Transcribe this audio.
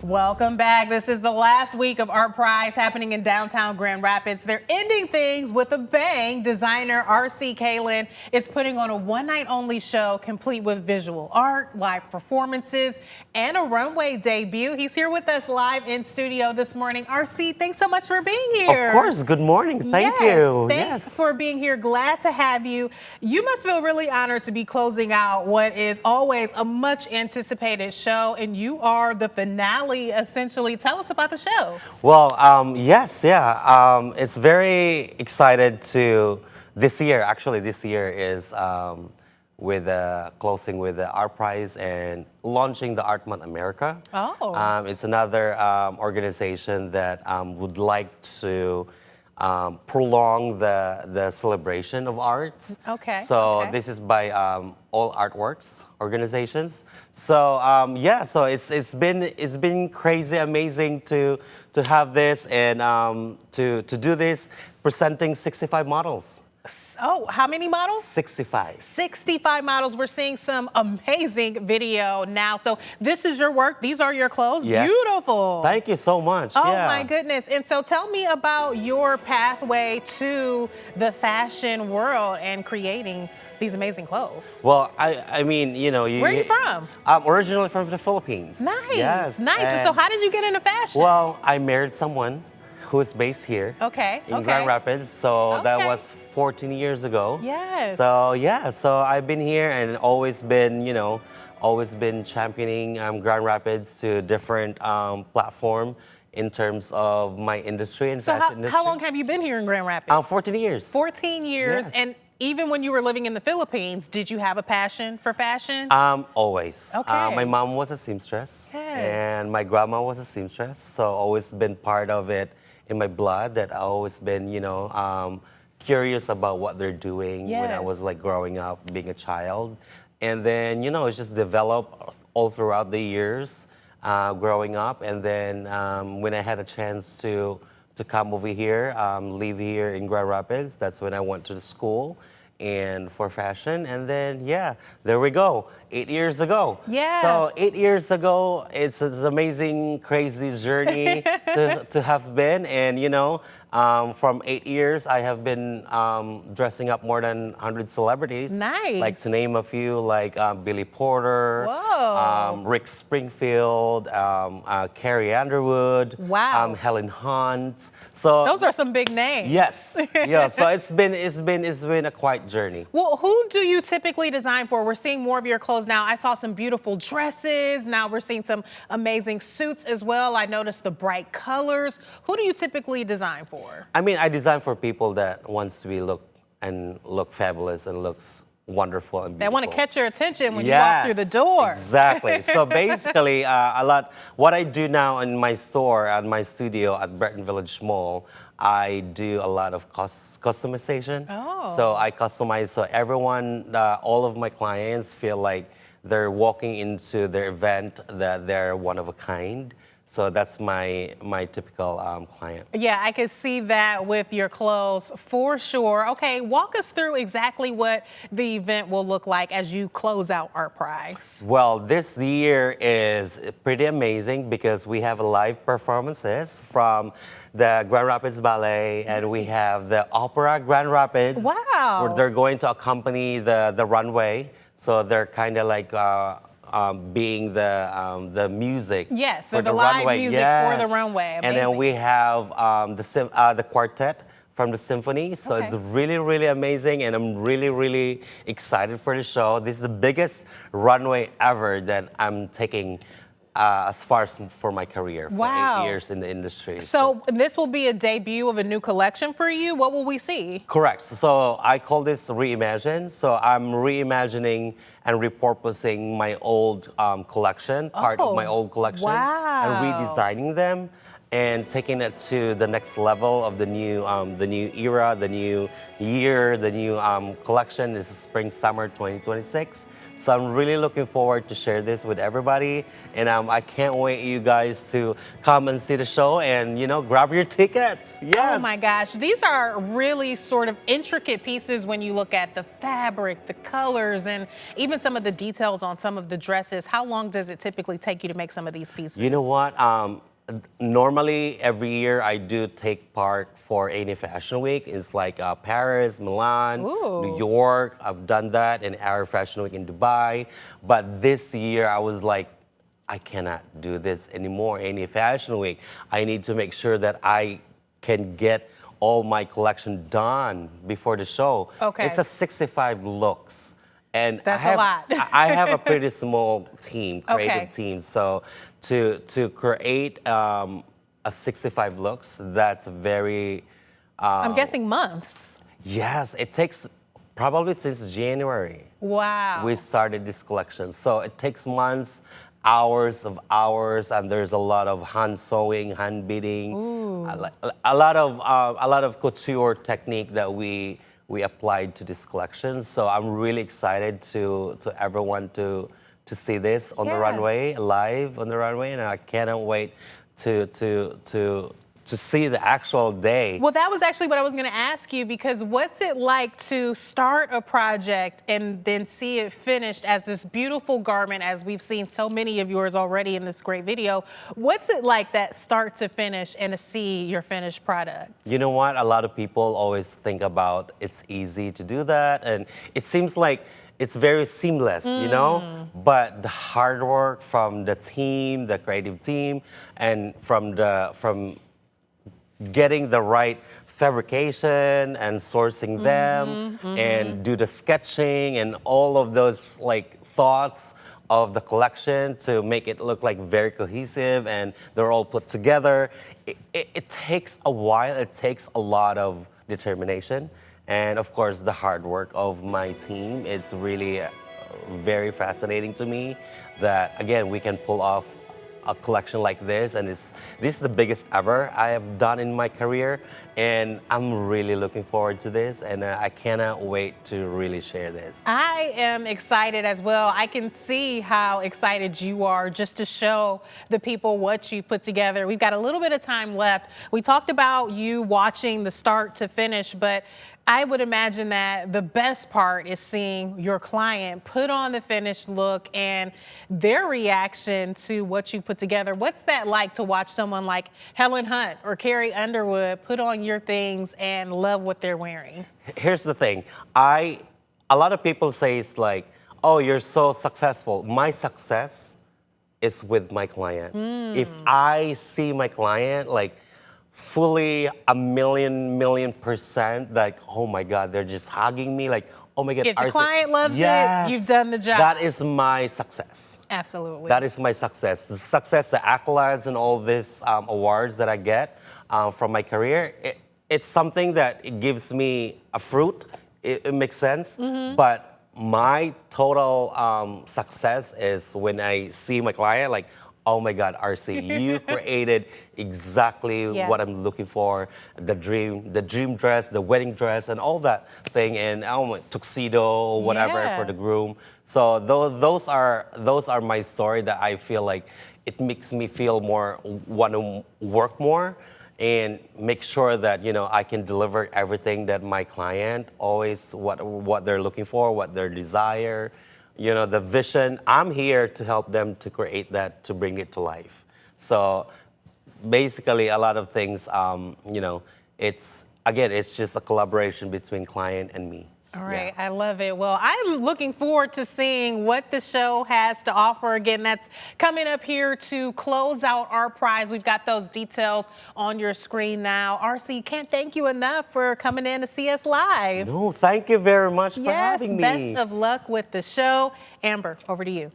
Welcome back. This is the last week of ArtPrize happening in downtown Grand Rapids. They're ending things with a bang. Designer R.C. Kalin is putting on a one-night-only show complete with visual art, live performances, and a runway debut. He's here with us live in studio this morning. R.C., thanks so much for being here. Of course. Good morning. Thank you. Thanks for being here. Glad to have you. You must feel really honored to be closing out what is always a much-anticipated show, and you are the finale. Essentially, tell us about the show. Well, yes, yeah. It's very excited to this year. Actually, this year is with closing with the ArtPrize and launching the Art Month America. Oh. It's another organization that would like to prolong the celebration of arts. Okay. So this is by All Artworks organizations. So yeah, so it's been crazy, amazing to have this and to do this, presenting 65 models. Oh, how many models? 65. 65 models. We're seeing some amazing video now. So this is your work. These are your clothes. Yes. Beautiful. Thank you so much. Oh yeah. my goodness. And so tell me about your pathway to the fashion world and creating these amazing clothes. Well, I mean, you know, where are you from? I'm originally from the Philippines. Nice. Yes. Nice. And so how did you get into fashion? Well, I married someone who is based here. Okay. In Grand Rapids. So that was 14 years ago. Yes. So yeah, so I've been here and always been, you know, always been championing Grand Rapids to different platform in terms of my industry and fashion industry. How long have you been here in Grand Rapids? 14 years. 14 years. Yes. And even when you were living in the Philippines, did you have a passion for fashion? Always. Okay. My mom was a seamstress. Yes. And my grandma was a seamstress. So always been part of it in my blood, that I always been, you know, curious about what they're doing when I was like growing up, being a child. And then, you know, it's just developed all throughout the years growing up. And then when I had a chance to come over here, live here in Grand Rapids, that's when I went to the school and for fashion. And then, yeah, there we go. 8 years ago. Yeah. So 8 years ago, it's an amazing, crazy journey to have been. And, you know, from 8 years, I have been dressing up more than 100 celebrities. Nice. Like to name a few, like Billy Porter, Rick Springfield, Carrie Underwood, wow. Helen Hunt. So those are some big names. Yes. Yeah. So it's been a quite journey. Well, who do you typically design for? We're seeing more of your clothes now. I saw some beautiful dresses. Now we're seeing some amazing suits as well. I noticed the bright colors. Who do you typically design for? I mean, I design for people that wants to look fabulous and looks wonderful and beautiful. They want to catch your attention when you walk through the door. Exactly. So basically, what I do now in my store and my studio at Breton Village Mall, I do a lot of customization. Oh. So I customize so everyone, all of my clients feel like they're walking into their event, that they're one of a kind. So that's my typical client. Yeah, I could see that with your clothes for sure. Okay, walk us through exactly what the event will look like as you close out ArtPrize. Well, this year is pretty amazing because we have live performances from the Grand Rapids Ballet, and we have the Opera Grand Rapids. Wow. Where they're going to accompany the runway. So they're kind of like being the music. Yes, for the runway. live music for the runway. Amazing. And then we have the quartet from the symphony. So it's really, really amazing, and I'm really, really excited for the show. This is the biggest runway ever that I'm taking as far as for my career, for 8 years in the industry. So this will be a debut of a new collection for you. What will we see? Correct. So I call this reimagine. So I'm reimagining and repurposing my old collection, part of my old collection, and redesigning them and taking it to the next level of the new era, the new year, the new collection. This is spring summer 2026. So I'm really looking forward to share this with everybody, and I can't wait you guys to come and see the show and, you know, grab your tickets. Yes. Oh my gosh, these are really sort of intricate pieces when you look at the fabric, the colors, and even some of the details on some of the dresses. How long does it typically take you to make some of these pieces? You know what? Normally, every year I do take part for any fashion week. It's like Paris, Milan, New York. I've done that, and Arab Fashion Week in Dubai. But this year I was like, I cannot do this anymore, any fashion week. I need to make sure that I can get all my collection done before the show. Okay. It's a 65 looks. And that's a lot. I have a pretty small team, creative Okay. team. So to create a 65 looks, that's very... I'm guessing months. Yes, it takes probably since January. Wow. We started this collection. So it takes months, hours of hours, and there's a lot of hand sewing, hand beading, a lot of couture technique that we applied to this collection. So I'm really excited to everyone to see this on the runway, live on the runway, and I cannot wait to see the actual day. Well, that was actually what I was going to ask you, because what's it like to start a project and then see it finished as this beautiful garment, as we've seen so many of yours already in this great video? What's it like, that start to finish, and to see your finished product? You know what? A lot of people always think about it's easy to do that, and it seems like it's very seamless, you know? But the hard work from the team, the creative team, and from getting the right fabrication and sourcing them and do the sketching and all of those like thoughts of the collection to make it look like very cohesive and they're all put together. It takes a while. It takes a lot of determination and of course the hard work of my team. It's really very fascinating to me that again we can pull off a collection like this, and this is the biggest ever I have done in my career, and I'm really looking forward to this, and I cannot wait to really share this. I am excited as well. I can see how excited you are just to show the people what you put together. We've got a little bit of time left. We talked about you watching the start to finish, but I would imagine that the best part is seeing your client put on the finished look and their reaction to what you put together. What's that like to watch someone like Helen Hunt or Carrie Underwood put on your things and love what they're wearing? Here's the thing. A lot of people say it's like, oh, you're so successful. My success is with my client. If I see my client like fully a million percent, like, oh my God, they're just hugging me, like, oh my God. If the client loves it, you've done the job. That is my success. Absolutely. That is my success. The success, the accolades, and all these awards that I get from my career, it's something that it gives me a fruit. It makes sense. But my total success is when I see my client, like, oh my God, RC, you created exactly what I'm looking for. The dream dress, the wedding dress, and all that thing, and tuxedo, whatever for the groom. So those are my story that I feel like it makes me feel more, want to work more and make sure that, you know, I can deliver everything that my client always, what they're looking for, what their desire, you know, the vision. I'm here to help them to create that, to bring it to life. So basically a lot of things, you know, it's just a collaboration between client and me. All right, I love it. Well, I'm looking forward to seeing what the show has to offer. Again, that's coming up here to close out ArtPrize. We've got those details on your screen now. RC, can't thank you enough for coming in to see us live. No, thank you very much for having me. Yes, best of luck with the show. Amber, over to you.